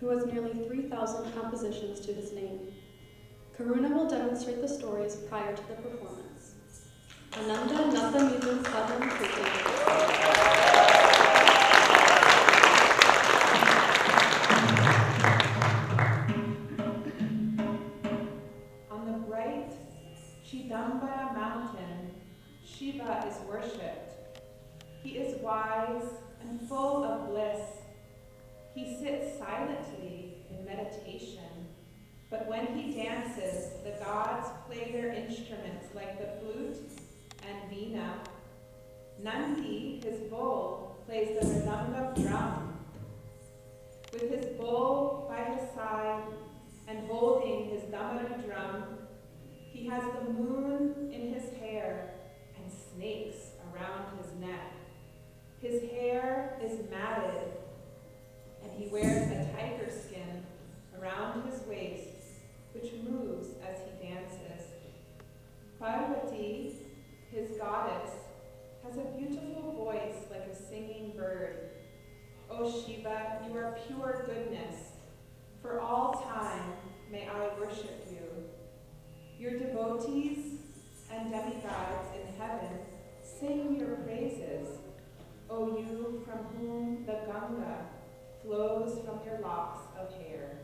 who has nearly 3,000 compositions to his name. Karuna will demonstrate the stories prior to the performance. Ananda Nathamidun Sadhan Kriti. Chidambara mountain, Shiva is worshipped. He is wise and full of bliss. He sits silently in meditation, but when he dances, the gods play their instruments like the flute and veena. Nandi, his bull, plays the mridangam drum. With his bull by his side and holding his damara drum, he has the moon in his hair and snakes around his neck. His hair is matted, and he wears a tiger skin around his waist, which moves as he dances. Parvati, his goddess, has a beautiful voice like a singing bird. O Shiva, you are pure goodness. For all time, may I worship you. Your devotees and demigods in heaven sing your praises, O you from whom the Ganga flows from your locks of hair.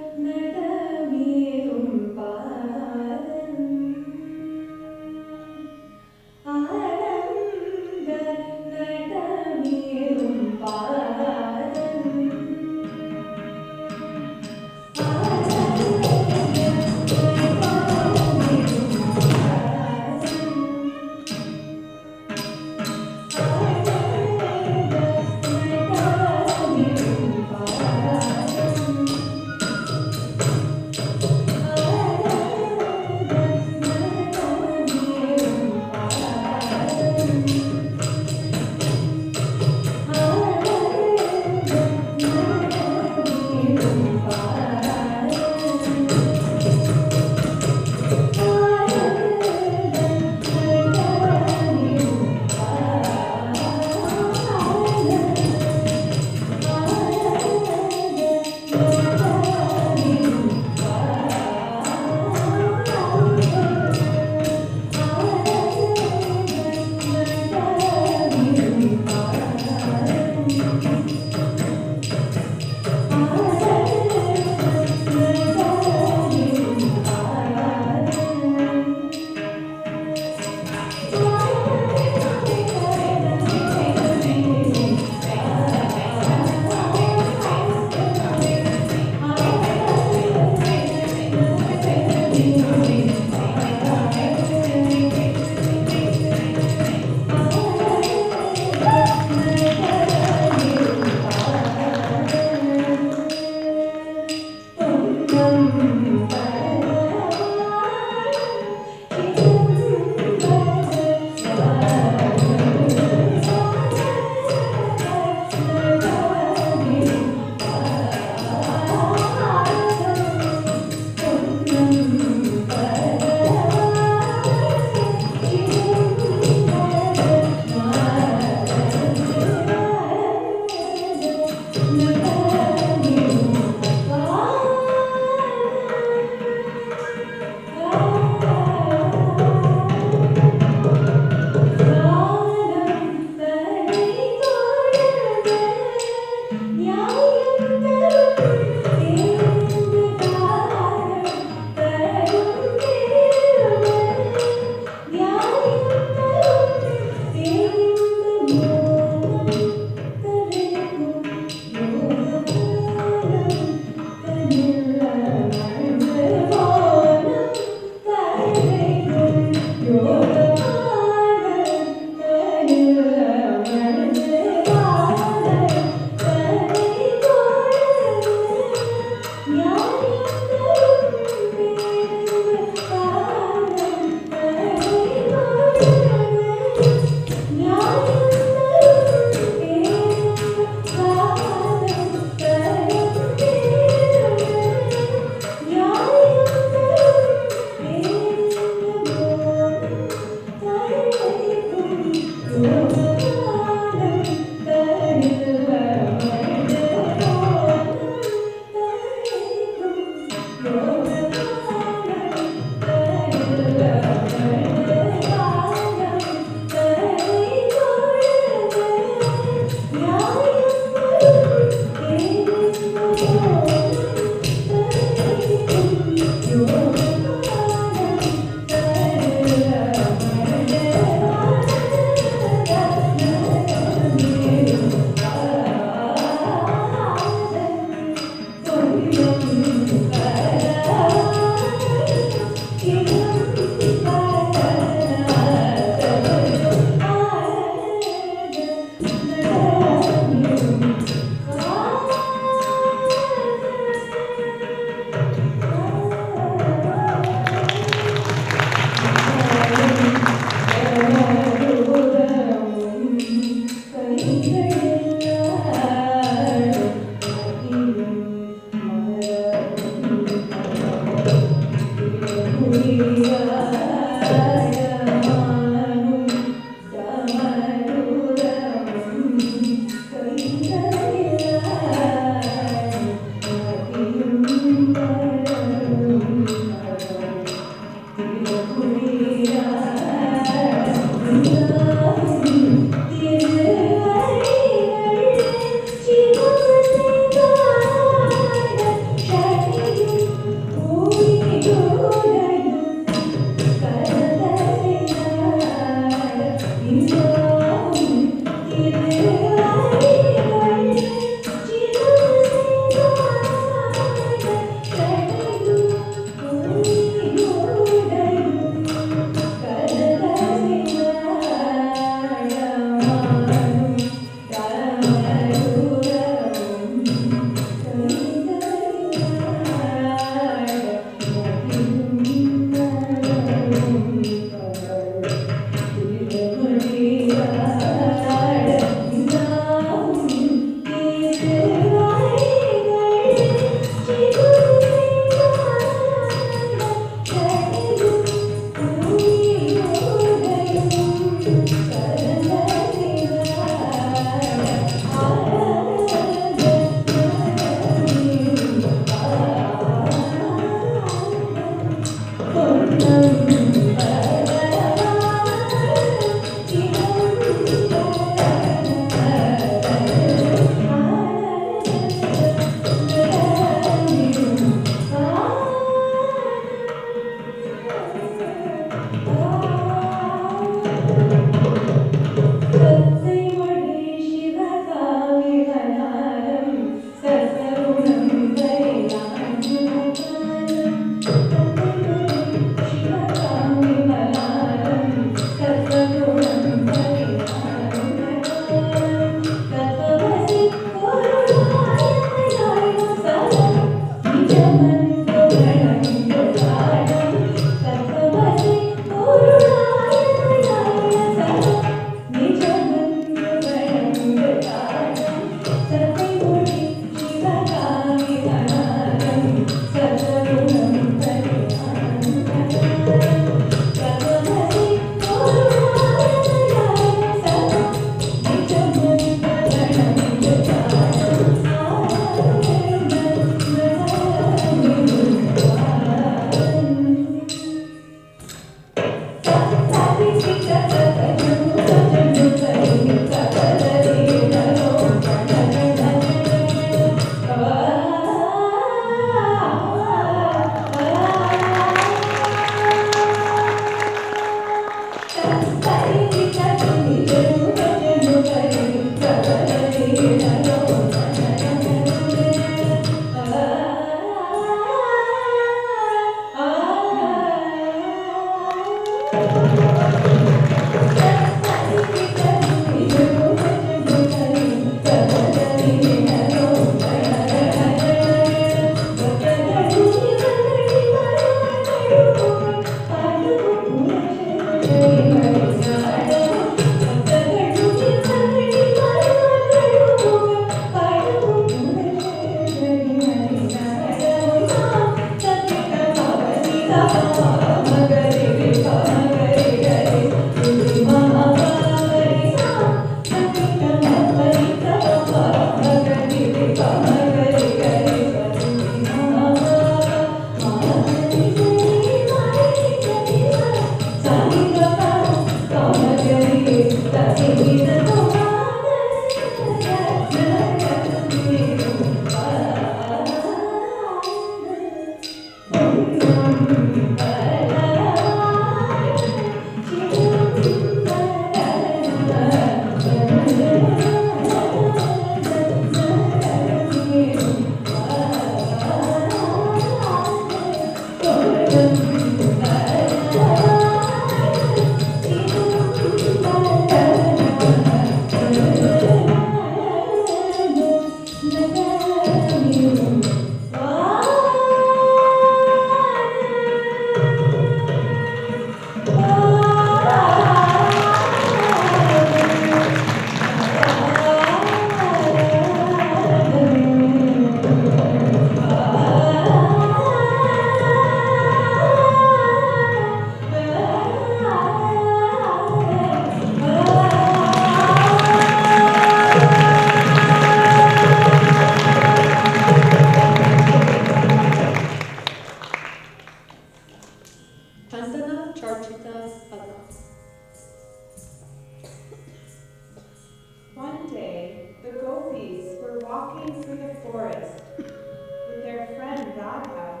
walking through the forest with their friend Radha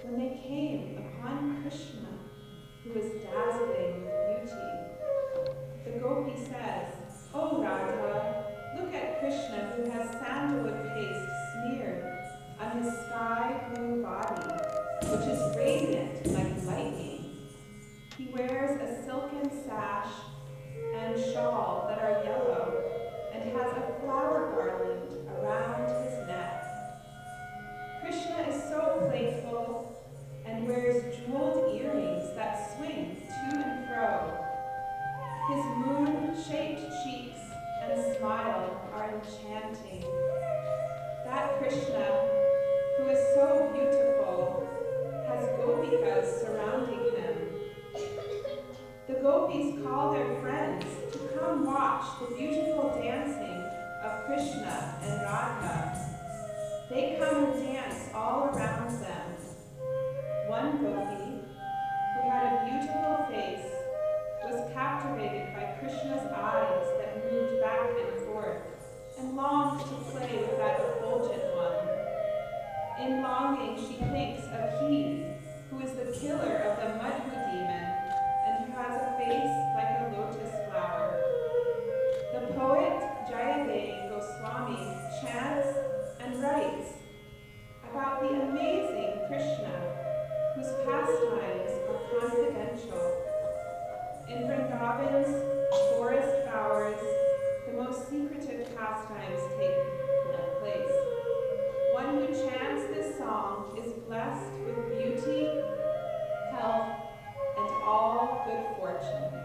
when they came upon Krishna, who was dazzling with beauty. The gopi says, "Oh Radha, look at Krishna who has sandalwood paste smeared on his sky blue body, which is radiant like lightning. He wears a silken sash and shawl that are yellow and has a flower garland around his neck. Krishna is so playful and wears jeweled earrings that swing to and fro. His moon-shaped cheeks and smile are enchanting. That Krishna, who is so beautiful, has gopikas surrounding him. The gopis call their friends to come watch the beautiful dancing of Krishna and Radha. They come and dance all around them. One gopi, who had a beautiful face, was captivated by Krishna's eyes that moved back and forth, and longed to play with that effulgent one. In longing, she thinks of he who is the killer of the Madhu demon and who has a face like a lotus flower. The poet Jayadeva Goswami chants and writes about the amazing Krishna, whose pastimes are confidential. In Vrindavan's forest bowers, the most secretive pastimes take place. One who chants this song is blessed with beauty, health, and all good fortune.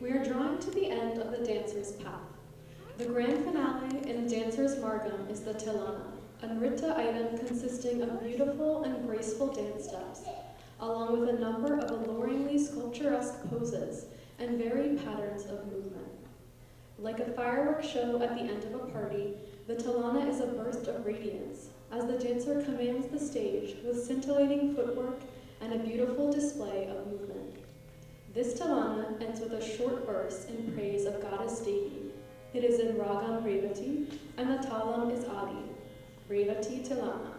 We are drawing to the end of the dancer's path. The grand finale in a dancer's margam is the tilana, a nritta item consisting of beautiful and graceful dance steps, along with a number of alluringly sculpturesque poses and varied patterns of movement. Like a fireworks show at the end of a party, the tilana is a burst of radiance as the dancer commands the stage with scintillating footwork and a beautiful display of movement. This tilana ends with a short verse in praise of goddess Devi. It is in Ragam Revati, and the talam is Adi, Revati Tilana.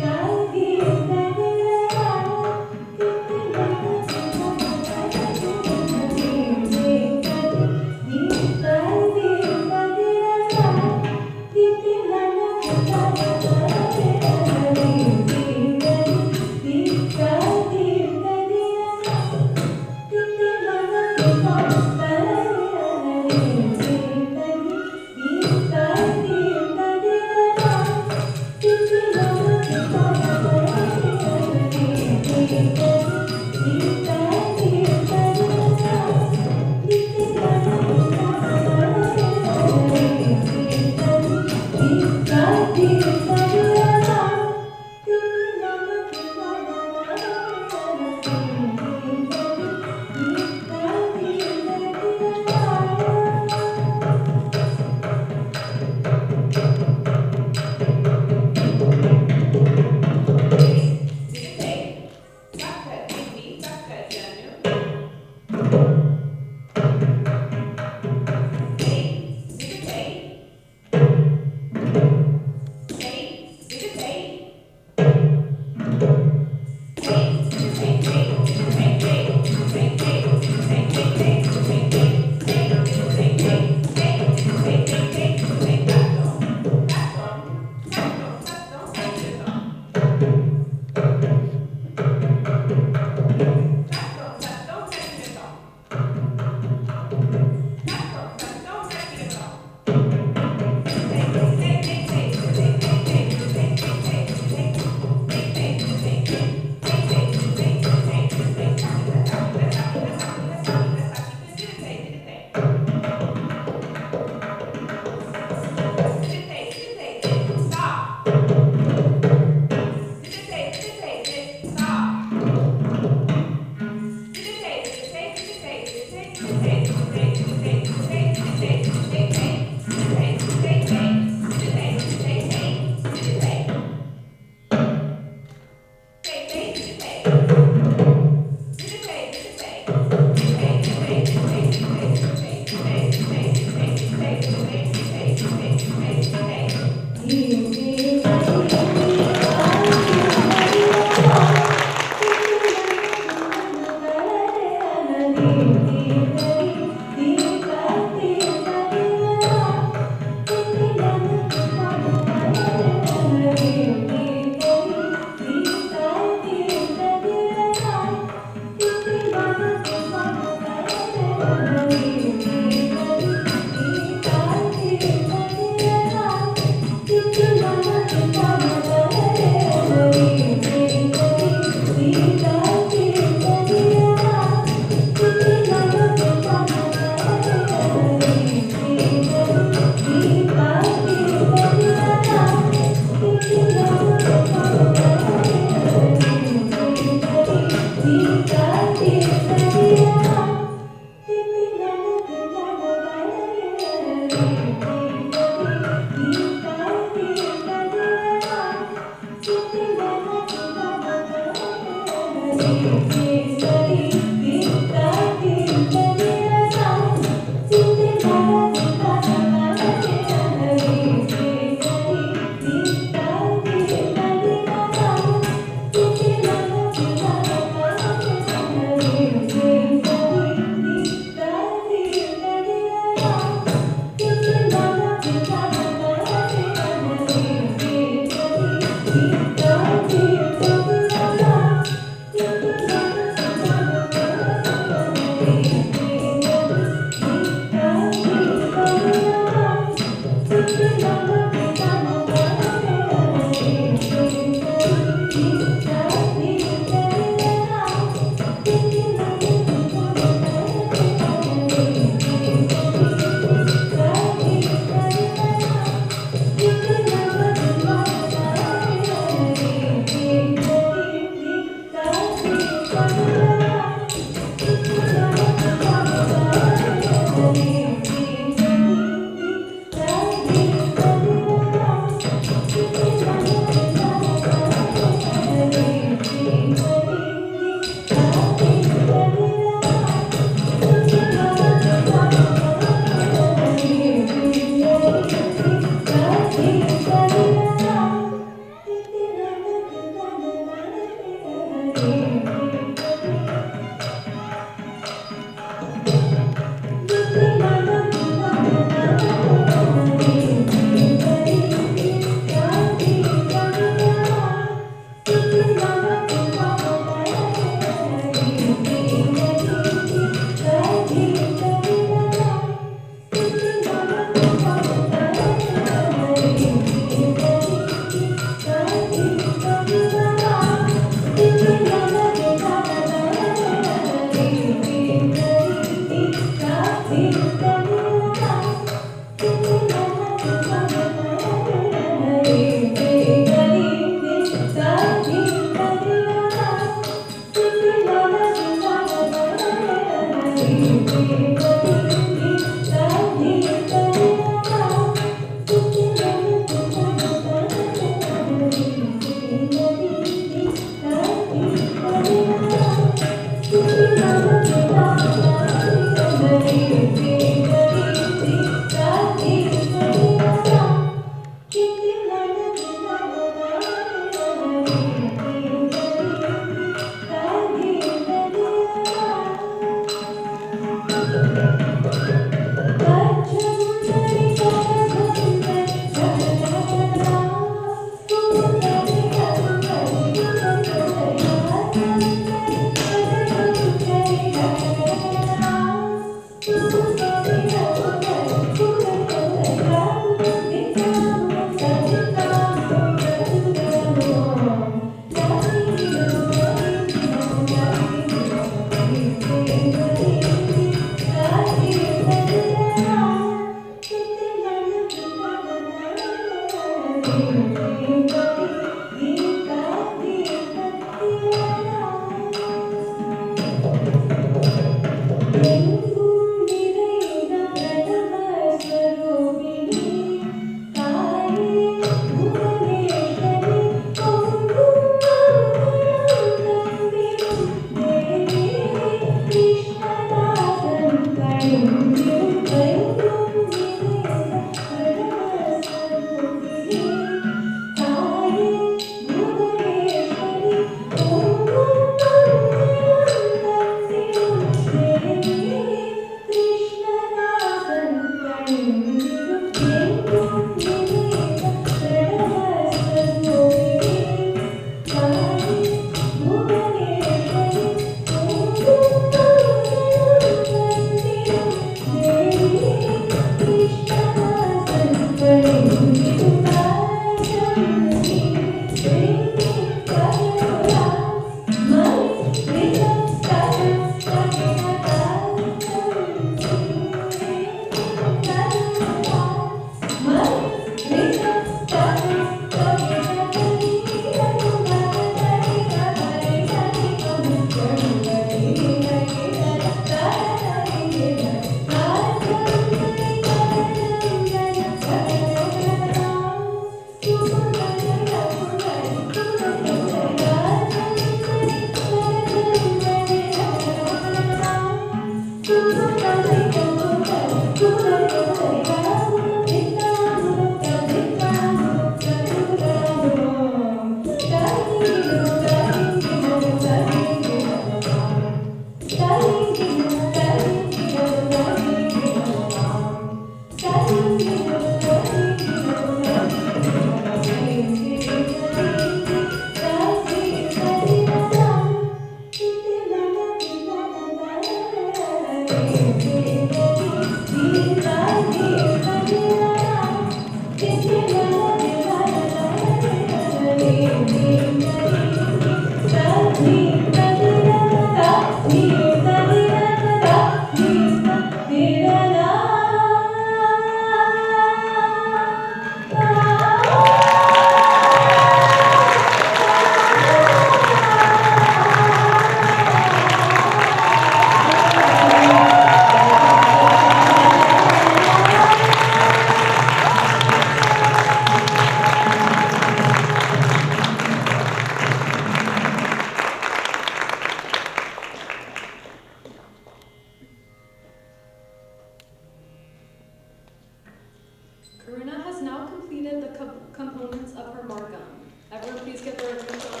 Karuna has now completed the components of her margam. Everyone please give her a round of applause.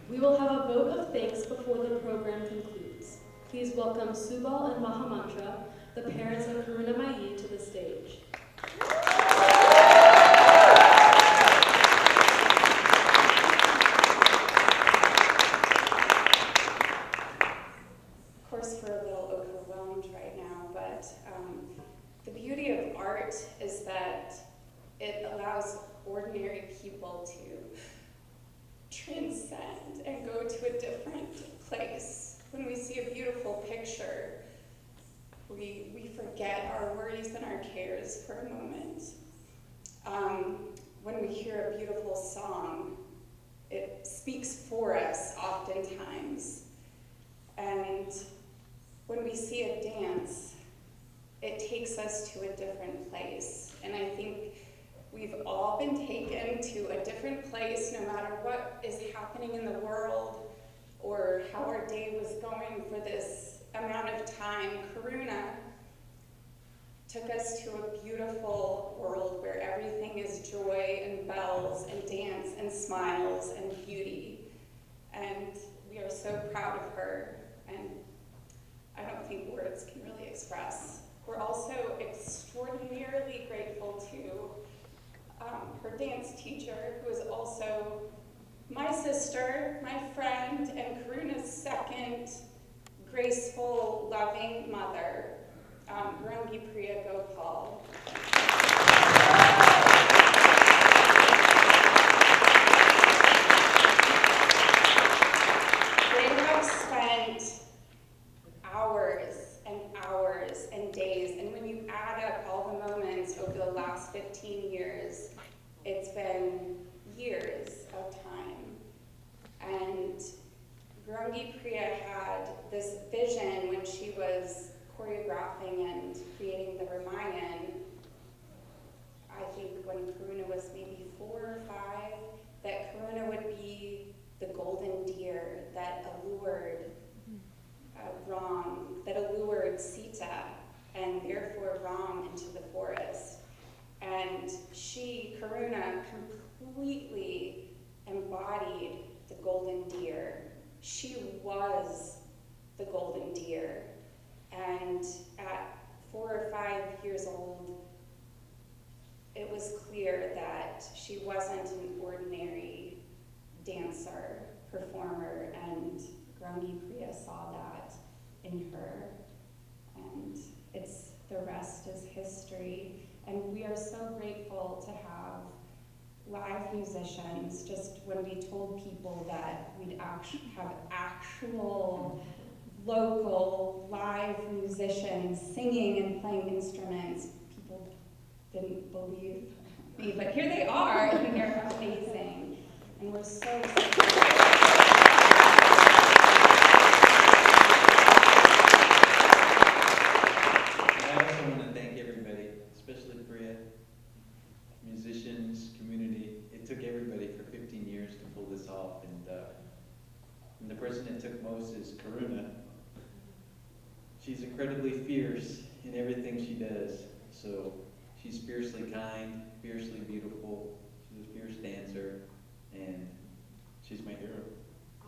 We will have a vote of thanks before the program concludes. Please welcome Subal and Mahamantra, the parents of Karuna Mayi, to the stage. Of course, we're a little overwhelmed right now, but the beauty of art is that it allows ordinary people to transcend and go to a different place. When we see a beautiful picture, we forget our worries and our cares for a moment. When we hear a beautiful song, it speaks for us oftentimes. And when we see a dance, it takes us to a different place. And I think we've all been taken to a different place, no matter what is happening in the world or how our day was going for this amount of time. Karuna took us to a beautiful world where everything is joy and bells and dance and smiles and beauty. And we are so proud of her, and I don't think words can really express. We're also extraordinarily grateful to her dance teacher, who is also my sister, my friend, and Karuna's second graceful, loving mother, Rangi Priya Gopal. They have spent hours and hours and days, and when you add up all the moments over the last 15 years, it's been years of time. And Rangi Priya had this vision when she was choreographing and creating the Ramayan, I think when Karuna was maybe 4 or 5, that Karuna would be the golden deer that allured Ram, that allured Sita, and therefore Ram into the forest. And she, Karuna, completely embodied the golden deer. She was the golden deer. And at 4 or 5 years old, it was clear that she wasn't an ordinary dancer, performer, and Rangi Priya saw that in her. And the rest is history. And we are so grateful to have live musicians. Just when we told people that we'd have actual local live musicians singing and playing instruments, people didn't believe me, but here they are, and they're amazing. And we're so I also want to thank everybody, especially Priya, musicians, community. It took everybody for 15 years to pull this off, and the person that took most is Karuna. She's incredibly fierce in everything she does. So she's fiercely kind, fiercely beautiful. She's a fierce dancer, and she's my hero.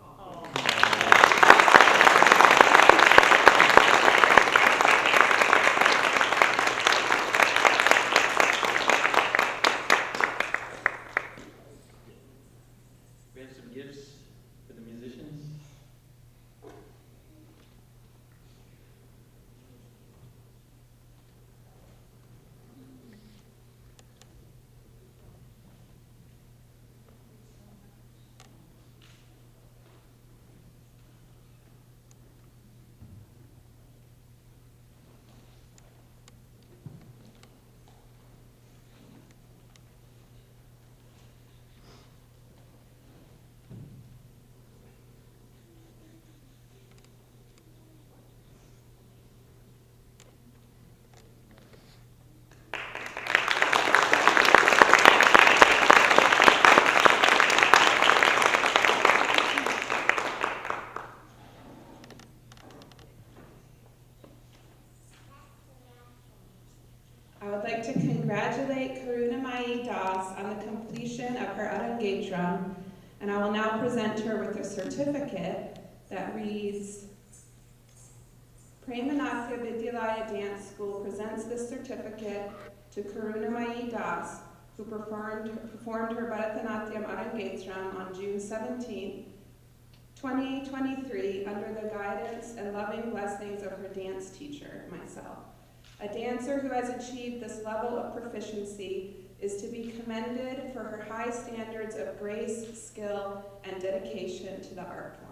Aww. I would like to congratulate Karuna Mayi Das on the completion of her Arangetram, and I will now present her with a certificate that reads, Premanatya Vidyalaya Dance School presents this certificate to Karuna Mayi Das, who performed her Bharatanatyam Arangetram on June 17, 2023, under the guidance and loving blessings of her dance teacher, myself. A dancer who has achieved this level of proficiency is to be commended for her high standards of grace, skill, and dedication to the art form.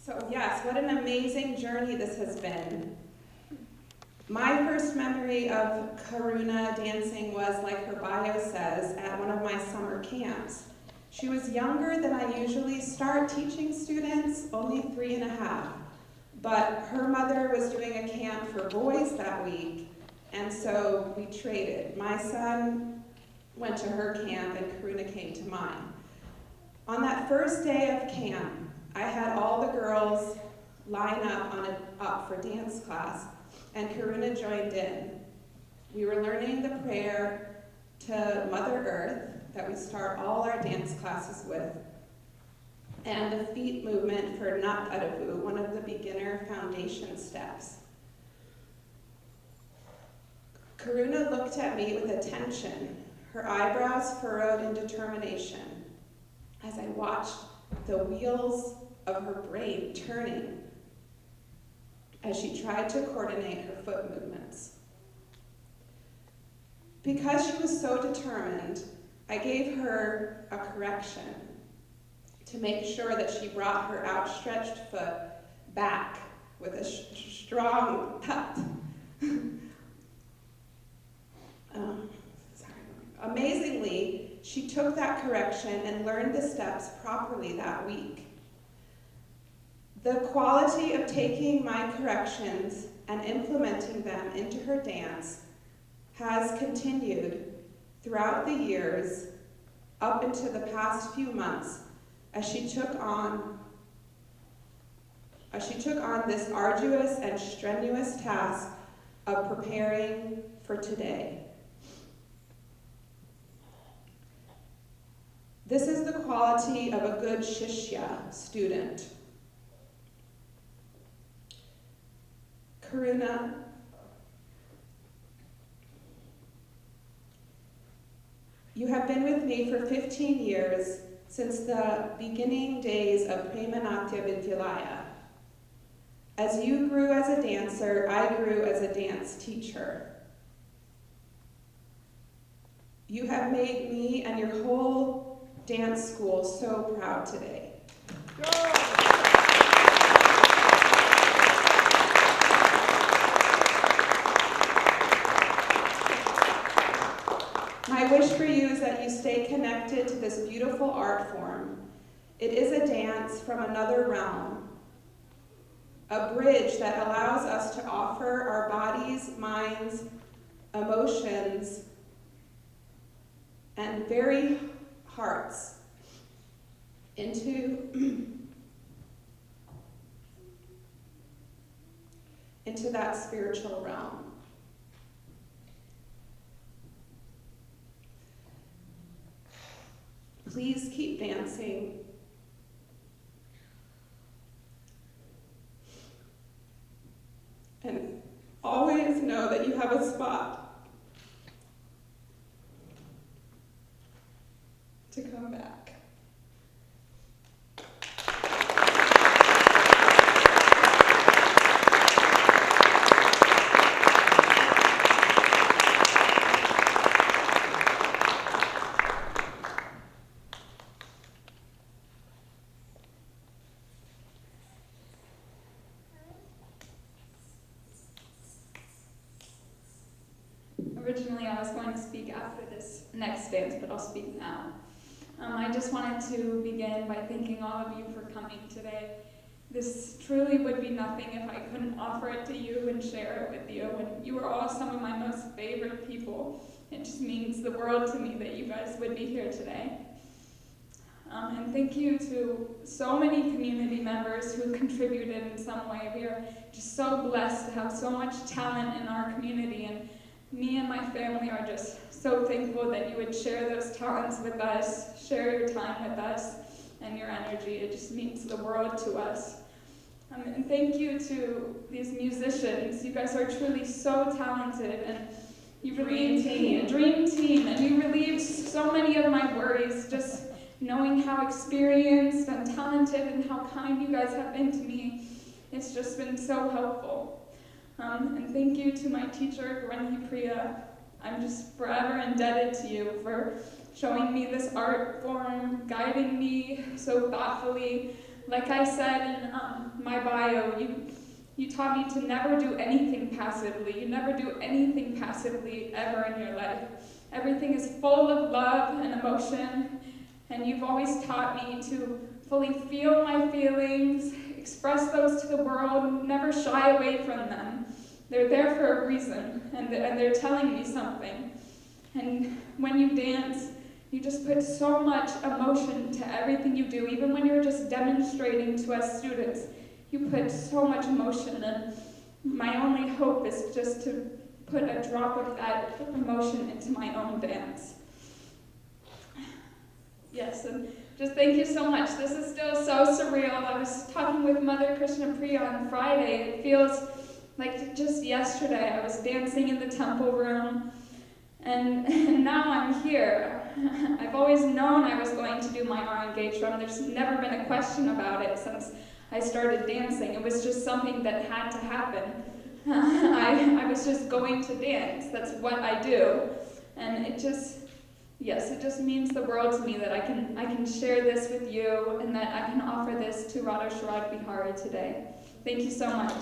So yes, what an amazing journey this has been. My first memory of Karuna dancing was, like her bio says, at one of my summer camps. She was younger than I usually start teaching students, only 3.5. But her mother was doing a camp for boys that week, and so we traded. My son went to her camp and Karuna came to mine. On that first day of camp, I had all the girls line up for dance class, and Karuna joined in. We were learning the prayer to Mother Earth that we start all our dance classes with, and the feet movement for Nat Adavu, one of the beginner foundation steps. Karuna looked at me with attention, her eyebrows furrowed in determination, as I watched the wheels of her brain turning as she tried to coordinate her foot movements. Because she was so determined, I gave her a correction to make sure that she brought her outstretched foot back with a strong cut. Amazingly, she took that correction and learned the steps properly that week. The quality of taking my corrections and implementing them into her dance has continued throughout the years up into the past few months as she took on this arduous and strenuous task of preparing for today. This is the quality of a good Shishya student. Karuna, you have been with me for 15 years, since the beginning days of Premanatya Vidyalaya. As you grew as a dancer, I grew as a dance teacher. You have made me and your whole dance school so proud today. My wish for you is that you stay connected to this beautiful art form. It is a dance from another realm, a bridge that allows us to offer our bodies, minds, emotions, and very hearts into that spiritual realm. Please keep dancing. And always know that you have a spot to come back. originally I was going to speak after this next dance, but I'll speak now. I just wanted to begin by thanking all of you for coming today. This truly would be nothing if I couldn't offer it to you and share it with you. And you are all some of my most favorite people. It just means the world to me that you guys would be here today. And thank you to so many community members who contributed in some way. We are just so blessed to have so much talent in our community, and me and my family are just so thankful that you would share those talents with us, share your time with us, and your energy. It just means the world to us. And thank you to these musicians. You guys are truly so talented, and you relieve a dream team, and you relieve so many of my worries, just knowing how experienced and talented and how kind you guys have been to me. It's just been so helpful. And thank you to my teacher, Gwenhy Priya. I'm just forever indebted to you for showing me this art form, guiding me so thoughtfully. Like I said in my bio, you taught me to never do anything passively. You never do anything passively ever in your life. Everything is full of love and emotion, and you've always taught me to fully feel my feelings, express those to the world, never shy away from them. They're there for a reason, and they're telling me something. And when you dance, you just put so much emotion to everything you do. Even when you're just demonstrating to us students, you put so much emotion, and my only hope is just to put a drop of that emotion into my own dance. Yes, and just thank you so much. This is still so surreal. I was talking with Mother Krishna Priya on Friday. It feels like just yesterday I was dancing in the temple room, and now I'm here. I've always known I was going to do my Arangetram. There's never been a question about it since I started dancing. It was just something that had to happen. I was just going to dance. That's what I do. And it just means the world to me that I can share this with you, and that I can offer this to Radha Sharad Bihari today. Thank you so much.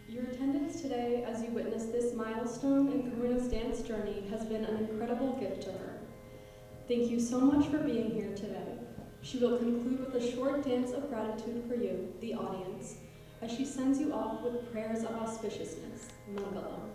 Your attendance today as you witness this milestone in Karuna's dance journey has been an incredible gift to her. Thank you so much for being here today. She will conclude with a short dance of gratitude for you, the audience, as she sends you off with prayers of auspiciousness. Mangalam.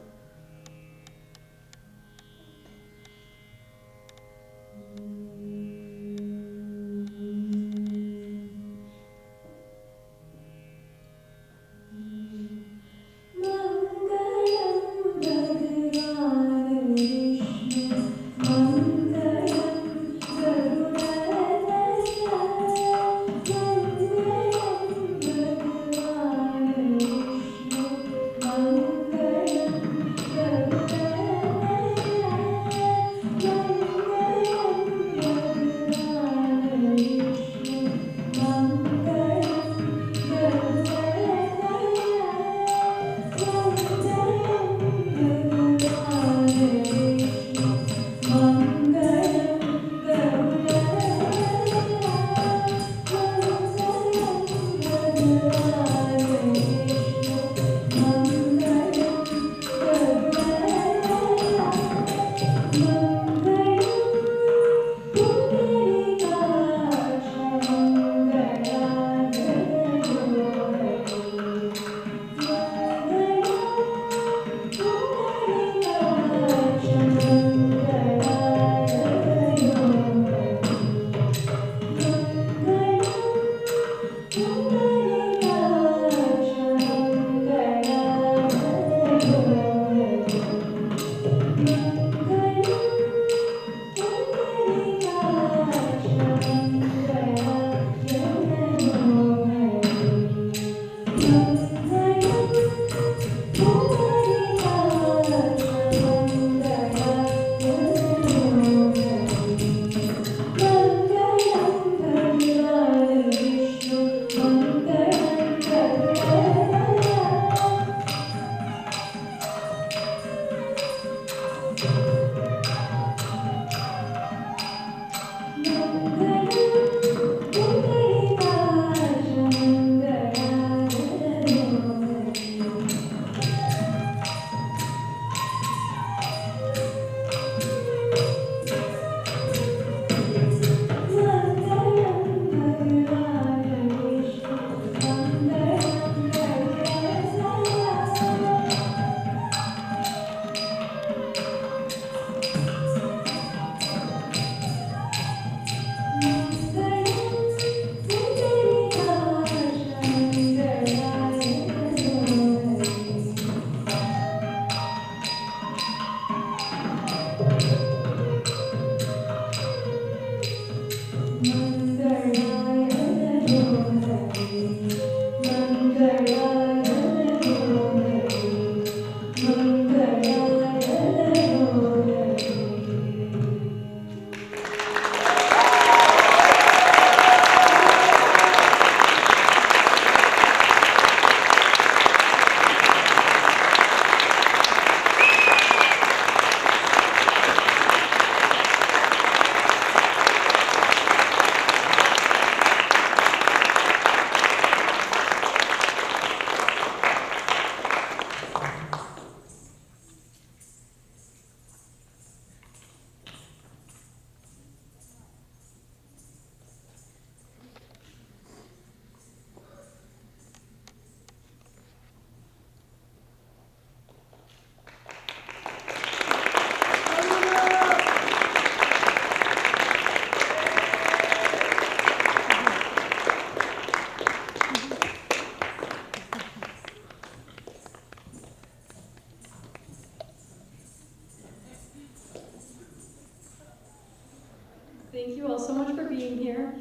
Thank you all so much for being here.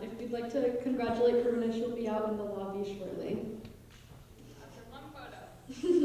If you'd like to congratulate Karuna, she'll be out in the lobby shortly. After one photo.